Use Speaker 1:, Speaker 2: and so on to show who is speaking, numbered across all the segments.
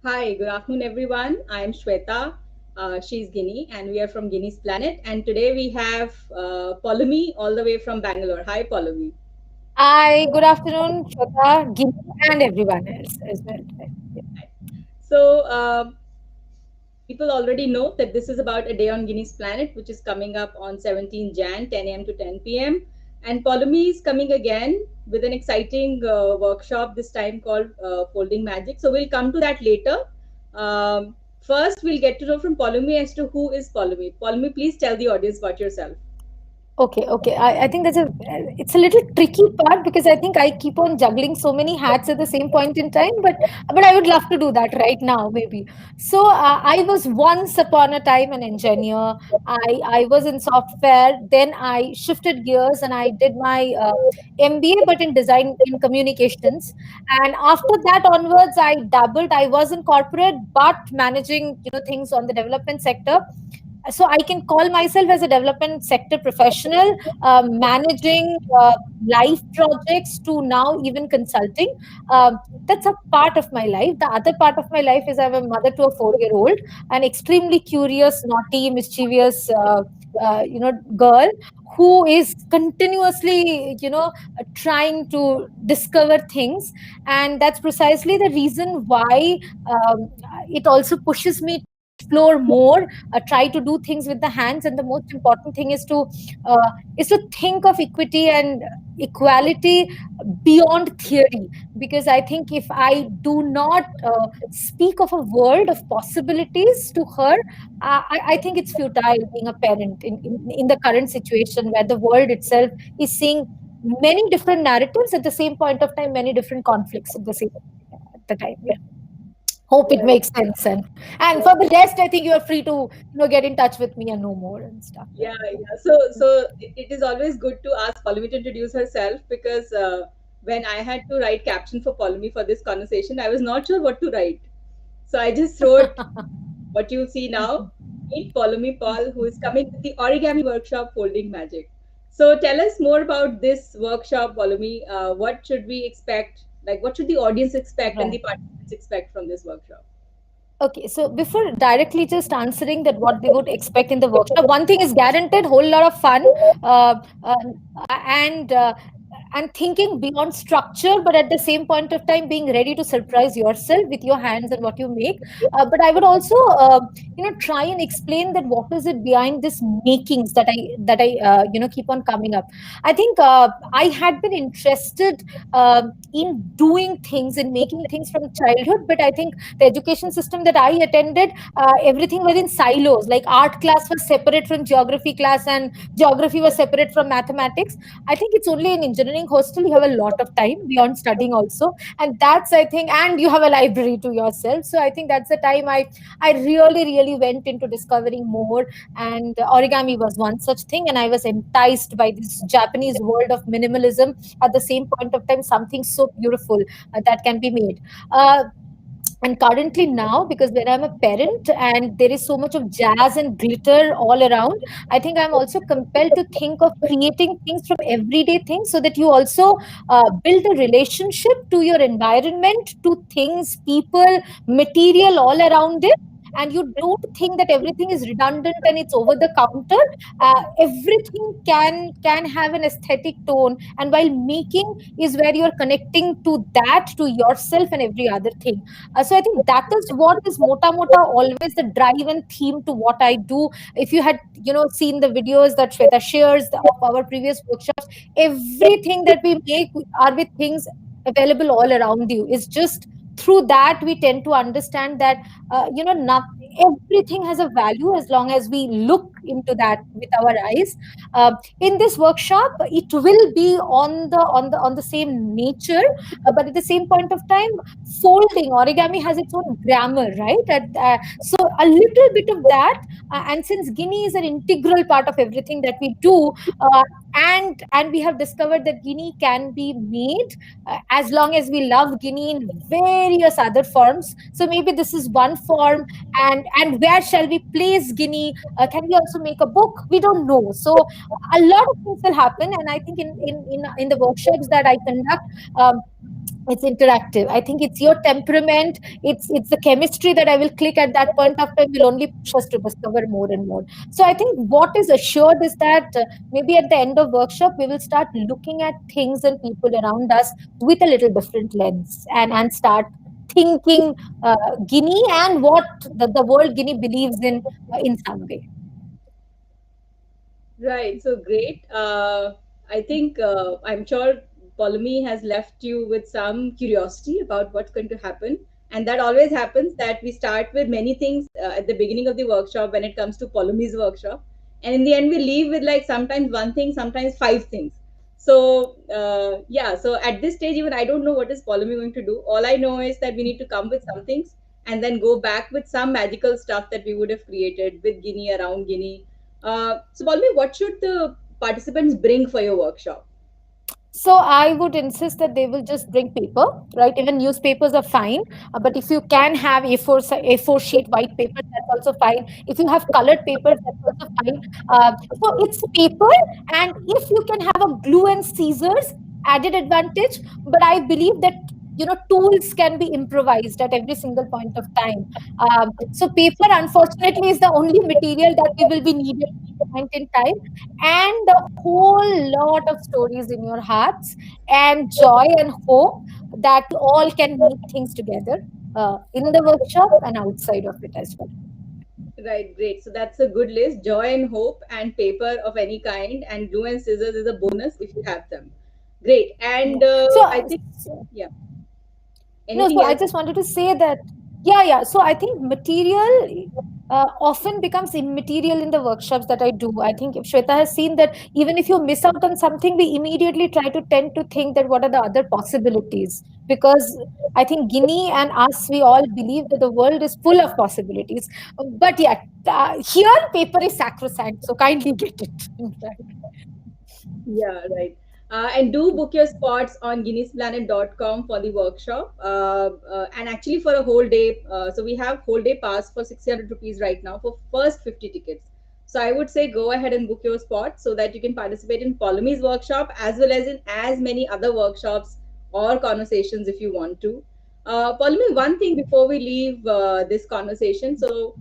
Speaker 1: Hi, good afternoon, everyone. I'm Shweta. She's Ginny, and we are from Guinea's Planet. And today we have Poulomi all the way from Bangalore. Hi, Poulomi.
Speaker 2: Hi, good afternoon, Shweta, Ginny, and everyone else as well. Yeah.
Speaker 1: So, people already know that this is about a day on Guinea's Planet, which is coming up on 17 Jan, 10 a.m. to 10 p.m. And Poulomi is coming again with an exciting workshop, this time called Folding Magic. So, we'll come to that later. First, we'll get to know from Poulomi as to who is Poulomi. Poulomi, please tell the audience about yourself.
Speaker 2: Okay. I think it's a little tricky part because I think I keep on juggling so many hats at the same point in time, but I would love to do that right now, maybe. So I was once upon a time an engineer. I was in software. Then I shifted gears and I did my MBA, but in design in communications. And after that onwards, I dabbled. I was in corporate, but managing things on the development sector. So I can call myself as a development sector professional, managing life projects to now even consulting. That's a part of my life. The other part of my life is I'm a mother to a 4-year-old, an extremely curious, naughty, mischievous, girl who is continuously, trying to discover things, and that's precisely the reason why it also pushes me explore more, try to do things with the hands, and the most important thing is to think of equity and equality beyond theory. Because I think if I do not speak of a world of possibilities to her, I think it's futile being a parent in the current situation where the world itself is seeing many different narratives at the same point of time, many different conflicts at the same at the time. Yeah. Hope it makes sense. And for the rest, I think you are free to get in touch with me and know more and stuff. Yeah.
Speaker 1: Yeah. So it is always good to ask Poulomi to introduce herself because when I had to write caption for Poulomi for this conversation, I was not sure what to write. So I just wrote what you see now. Meet Poulomi Pal, who is coming with the origami workshop Folding Magic. So tell us more about this workshop, Poulomi. What should we expect? Like, what should the audience expect and
Speaker 2: Right.
Speaker 1: the participants expect from this workshop?
Speaker 2: Okay, so before directly just answering that what they would expect in the workshop, one thing is guaranteed: whole lot of fun, uh, uh, and thinking beyond structure, but at the same point of time being ready to surprise yourself with your hands and what you make. But I would also, try and explain that what is it behind this makings that I keep on coming up. I think I had been interested in doing things and making things from childhood, but I think the education system that I attended, everything was in silos. Like art class was separate from geography class, and geography was separate from mathematics. I think it's only in engineering hostel you have a lot of time beyond studying also, and that's I think, and you have a library to yourself. So I think that's the time I really went into discovering more, and origami was one such thing, and I was enticed by this Japanese world of minimalism. At the same point of time, something so beautiful that can be made. Uh, and currently now, because when I'm a parent and there is so much of jazz and glitter all around, I think I'm also compelled to think of creating things from everyday things, so that you also build a relationship to your environment, to things, people, material all around it, and you don't think that everything is redundant and it's over the counter. Everything can have an aesthetic tone, and while making is where you're connecting to that, to yourself and every other thing. So I think that is what is mota always the drive and theme to what I do. If you had seen the videos that Shweta shares of our previous workshops, everything that we make are with things available all around you. It's just through that we tend to understand that not everything has a value as long as we look into that with our eyes. In this workshop, it will be on the same nature, but at the same point of time, folding origami has its own grammar, right? So a little bit of that, and since Guinea is an integral part of everything that we do, and we have discovered that Guinea can be made as long as we love Guinea in various other forms. So maybe this is one form, and where shall we place Guinea? Can we also make a book? We don't know. So a lot of things will happen, and I think in the workshops that I conduct. It's interactive. I think it's your temperament, it's the chemistry that I will click at that point of time will only push us to discover more and more. So I think what is assured is that maybe at the end of workshop we will start looking at things and people around us with a little different lens, and start thinking Guinea and what the world Guinea believes in some way.
Speaker 1: Right. So great. I think I'm sure Polemy has left you with some curiosity about what's going to happen. And that always happens that we start with many things at the beginning of the workshop when it comes to Polemy's workshop. And in the end, we leave with like sometimes one thing, sometimes five things. So, yeah. So at this stage, even I don't know what is Polemy going to do. All I know is that we need to come with some things and then go back with some magical stuff that we would have created with Guinea, around Guinea. So, Balmi, what should the participants bring for your workshop?
Speaker 2: So I would insist that they will just bring paper, right? Even newspapers are fine, but if you can have A4 sheet white paper, that's also fine. If you have colored papers, that's also fine. So it's paper, and if you can have a glue and scissors, added advantage. But I believe that tools can be improvised at every single point of time. So paper, unfortunately, is the only material that we will be needed at a point in time, and a whole lot of stories in your hearts, and joy and hope that you all can meet things together in the workshop and outside of it as well.
Speaker 1: Right, great. So that's a good list. Joy and hope and paper of any kind, and glue and scissors is a bonus if you have them. Great.
Speaker 2: Yeah.
Speaker 1: And I think,
Speaker 2: So,
Speaker 1: yeah.
Speaker 2: no,
Speaker 1: Anything
Speaker 2: so I
Speaker 1: else?
Speaker 2: just wanted to say that, yeah, yeah. So I think material often becomes immaterial in the workshops that I do. I think if Shweta has seen that even if you miss out on something, we immediately try to tend to think that what are the other possibilities. Because I think Guinea and us, we all believe that the world is full of possibilities. But yeah, here paper is sacrosanct, so kindly get it.
Speaker 1: Yeah, right. And do book your spots on guinnessplanet.com for the workshop. And actually for a whole day. So we have whole day pass for 600 rupees right now for first 50 tickets. So I would say go ahead and book your spot so that you can participate in Polymy's workshop as well as in as many other workshops or conversations if you want to. Polymy, one thing before we leave this conversation. So,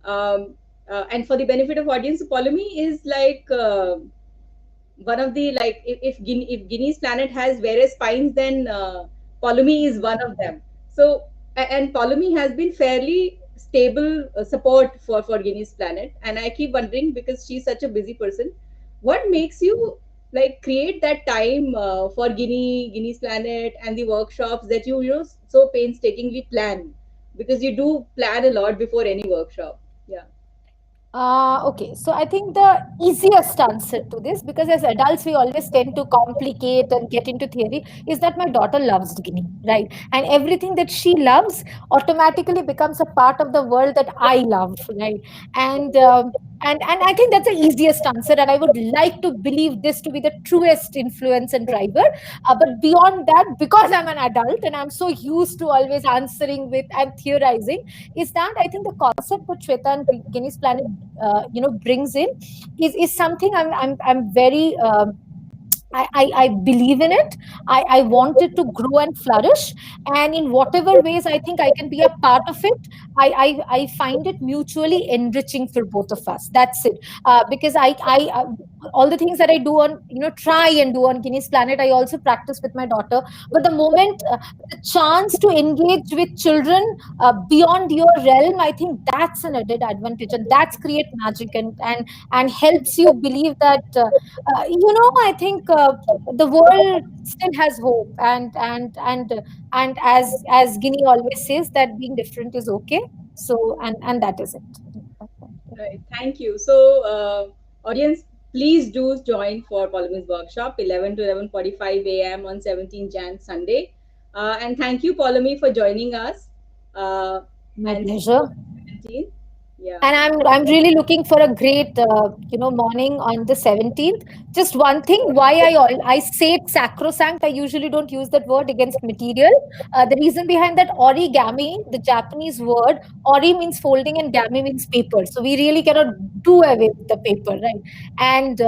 Speaker 1: and for the benefit of audience, Polymy is like one of the like if Guinea's planet has various spines, then Poulomi is one of them. So and Poulomi has been fairly stable support for Guinea's planet, and I keep wondering because she's such a busy person, what makes you like create that time for Guinea's planet and the workshops that you know so painstakingly plan, because you do plan a lot before any workshop. Yeah.
Speaker 2: Okay, so I think the easiest answer to this, because as adults we always tend to complicate and get into theory, is that my daughter loves Guinea, right? And everything that she loves automatically becomes a part of the world that I love, right? And and I think that's the easiest answer, and I would like to believe this to be the truest influence and driver. But beyond that, because I'm an adult and I'm so used to always answering with and theorizing, is that I think the concept that Shweta and Guinness Planet brings in is something I'm very I believe in it. I want it to grow and flourish. And in whatever ways I think I can be a part of it, I find it mutually enriching for both of us. That's it. Because all the things that I do on, try and do on Guinness Planet, I also practice with my daughter. But the moment, the chance to engage with children beyond your realm, I think that's an added advantage. And that's create magic, and helps you believe that, I think the world still has hope, and as Guinea always says, that being different is okay. So, and that is it.
Speaker 1: Right. Thank you. So, audience, please do join for Polymer's workshop 11 to 11:45 a.m. on 17 Jan Sunday. And thank you, Polymer, for joining us. Uh,
Speaker 2: My
Speaker 1: and see you
Speaker 2: pleasure.
Speaker 1: on 17. Yeah.
Speaker 2: And I'm really looking for a great morning on the 17th. Just one thing, why I say it's sacrosanct. I usually don't use that word against material. The reason behind that, origami, the Japanese word, ori means folding and gami means paper. So we really cannot do away with the paper, right? And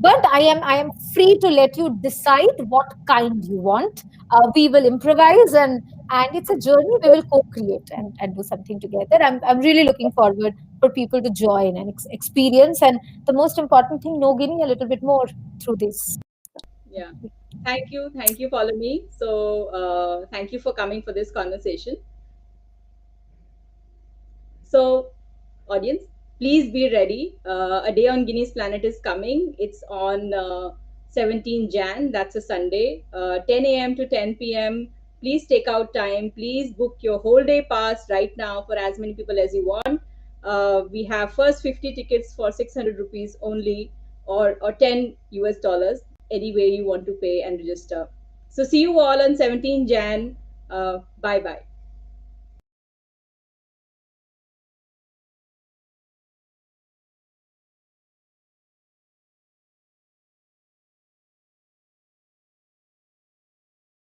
Speaker 2: but I am free to let you decide what kind you want. We will improvise, and it's a journey. We will co-create and do something together. I'm really looking forward for people to join and experience, and the most important thing, know Guinea a little bit more through this.
Speaker 1: Yeah. Thank you, follow me. So thank you for coming for this conversation. So, audience, please be ready. A day on Guinea's Planet is coming. It's on 17 Jan. That's a Sunday, 10 a.m. to 10 p.m. Please take out time. Please book your whole day pass right now for as many people as you want. We have first 50 tickets for 600 rupees only, or 10 US dollars, any way you want to pay and register. So, see you all on 17 Jan. Bye bye.